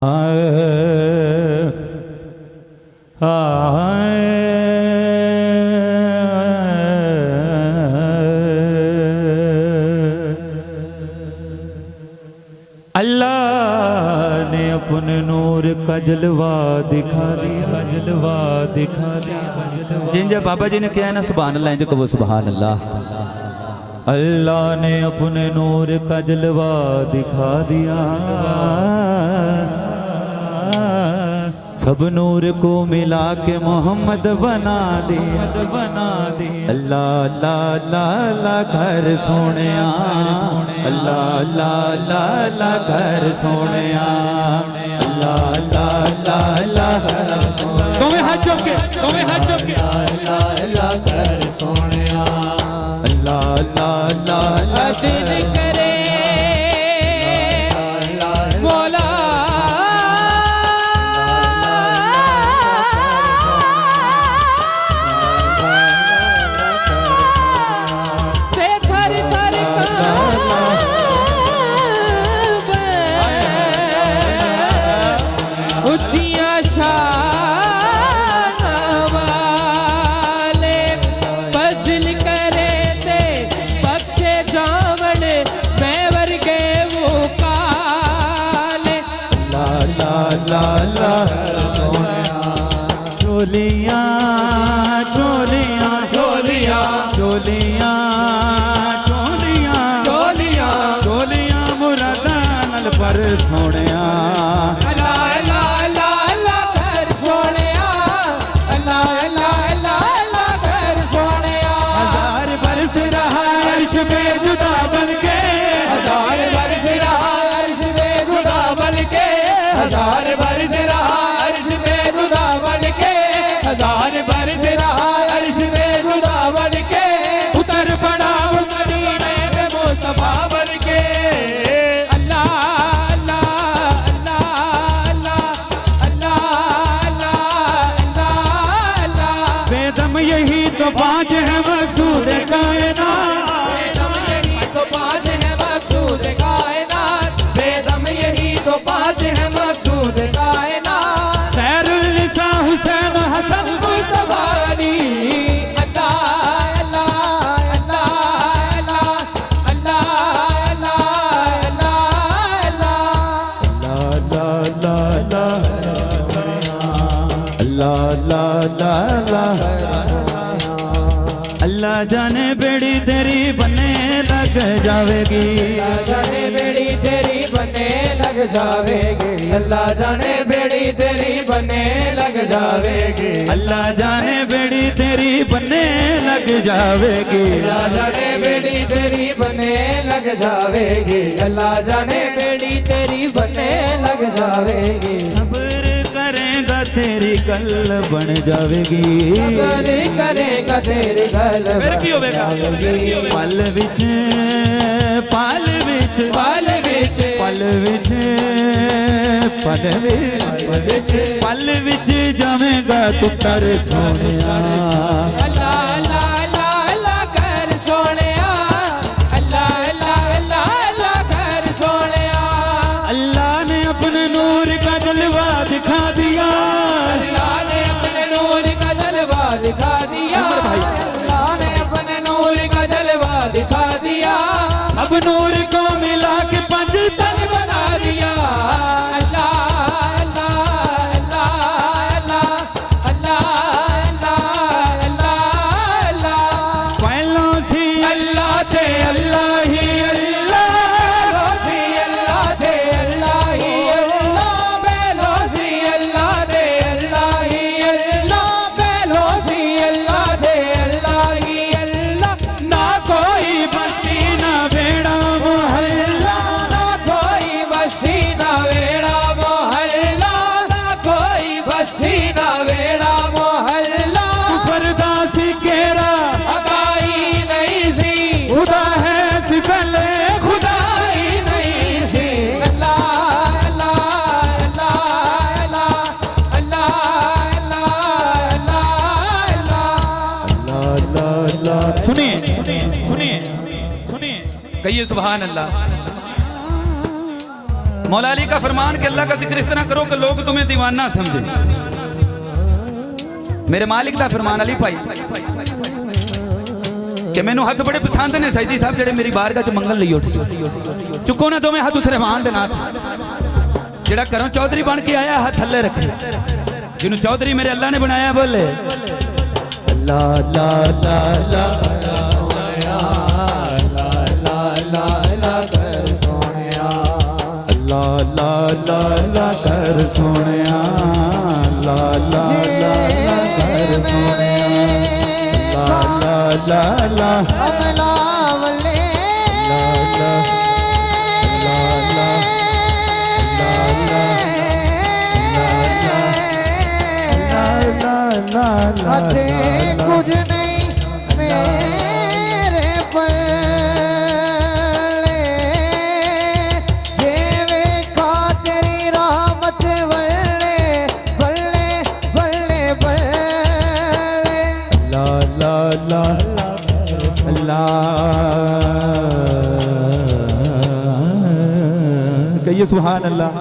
अल्लाह ने अपने नूर का जलवा दिखा दिया, जलवा दिखा दिया। जिंजा बाबा जी ने किया ना सुभान अल्लाह, इंज कहो सुभान अल्लाह। अल्लाह ने अपने नूर का जलवा दिखा दिया, सब नूर को मिला के मोहम्मद बना दिया, बना दिया। अल्लाह अल्लाह अल्लाह अल्लाह घर सोने, अल्लाह अल्लाह अल्लाह अल्लाह घर सोने, अल्लाह अल्लाह अल्लाह अल्लाह। तुम्हें हाथ चौक के, तुम्हें हाथ चौक के, अल्लाह अल्लाह घर सोने, अल्लाह अल्लाह अल्लाह दिन करे मौला से थर थर उच्चिया शान वाले फजल करे ते बख्शे जावन मैवर के वो काले। ला ला ला ला चोलियां चोलियां चोलियां चोलियां चोलियां चोलियां चोलियां मुरादा नल पर सोनिया। अल्लाह अल्लाह अल्लाह अल्लाह कर सोनिया, अल्लाह अल्लाह अल्लाह अल्लाह कर सोनिया। हजार बरस रहा अर्श पे जुदा बनके, हजार बरस रहा अर्श पे जुदा बनके, हजार बरस रहा अर्श पे जुदा बनके, हजार बरस रहा अर्श पे जुदा बनके। उतर पड़ा वो मदीने में मुस्तफा बनके। अल्लाह अल्लाह अल्लाह अल्लाह अल्लाह अल्लाह अल्लाह अल्लाह। बेदम यही तो पाँच है मकसूद कायनात, बेदम यही तो पाँच है मकसूद कायनात, बेदम यही तो पाँच है मकसूद कायनात। खैरुल्निसा हुसैन हसन मुस्तफा अली। अल्लाह अल्लाह अल्लाह अल्लाह अल्लाह अल्लाह अल्लाह। अल्लाह जाने बेड़ी तेरी बनने लग जावेगी, जाने बेड़ी तेरी बनने लग जावेगी, अल्लाह जाने बेड़ी तेरी बनने लग जावेगी, अल्लाह जाने बेड़ी तेरी बनने लग जावेगी, अल्लाह जाने बेड़ी तेरी बनने लग जावेगी, अल्लाह जाने बेड़ी तेरी बनने लग जावेगी। सब्र करेगा तेरी कल बन जावेगी, सब्र करेगा तेरी कल फिर की होवेगा, पल विच पल विच पल विच पल विच पल विच पल विच जावेगा तू कर सोनिया। अल्लाह अल्लाह अल्लाह अल्लाह कर सोनिया, अल्लाह अल्लाह अल्लाह अल्लाह कर सोनिया। अल्लाह ने अपने नूर का जलवा दिखा दिया, अल्लाह ने अपने नूर का जलवा दिखा दिया, अल्लाह ने अपने नूर का जलवा दिखा दिया। अब नूर को मिला के पंज तन बना दिया। अल्लाह अल्लाह अल्लाह अल्लाह अल्लाह अल्लाह अल्लाह। पहलों से अल्लाह थे अल्लाह ही अल्लाह, पहलों से अल्लाह थे अल्लाह ही अल्लाह, पहलों से अल्लाह थे अल्लाह ही अल्लाह, पहलों से अल्लाह थे अल्लाह ही अल्लाह। ना कोई बस्ती ना बेड़ा मोहल्ला, ना कोई बस्ती ना वेड़ा मोहल्ला, ना कोई बस्ती ना वेड़ा मोहल्ला। फरदा सी केरा अकाई नहीं सी, खुदा है सी पहले खुदाई नहीं सी। अल्लाह अल्लाह अल्लाह अल्लाह अल्लाह अल्लाह अल्लाह। सुनिए सुनिए सुनिए सुनिए, कहिए सुभान अल्लाह। मौला अली का फरमान कि अल्लाह का जिक्र इस तरह करो कि लोग तुम्हें दीवाना समझे। मेरे मालिक का फरमान अली भाई कि मैनू हथ बड़े पसंद ने सैयदी साहब जेड़े मेरी बारगाह च मंगन लई उठ चुको ना दोवें हथ उस रहमान दे नाल जेड़ा घरों चौधरी बन के आया हाथ थल्ले रखे जिन्हों चौधरी मेरे अल्लाह ने बनाया बोले अल्लाह ला ला ला ला ला ला कर सोनिया ला ला ला ला कर सोनिया ला ला ला ला अमला वले ला ला ला ला ला ला ला अते कुछ नहीं मेरे पल्ले जेवे खा तेरी रहमत वल्ले वल्ले वल्ले वल्ले ला ला ला अल्लाह कहिए सुभान अल्लाह।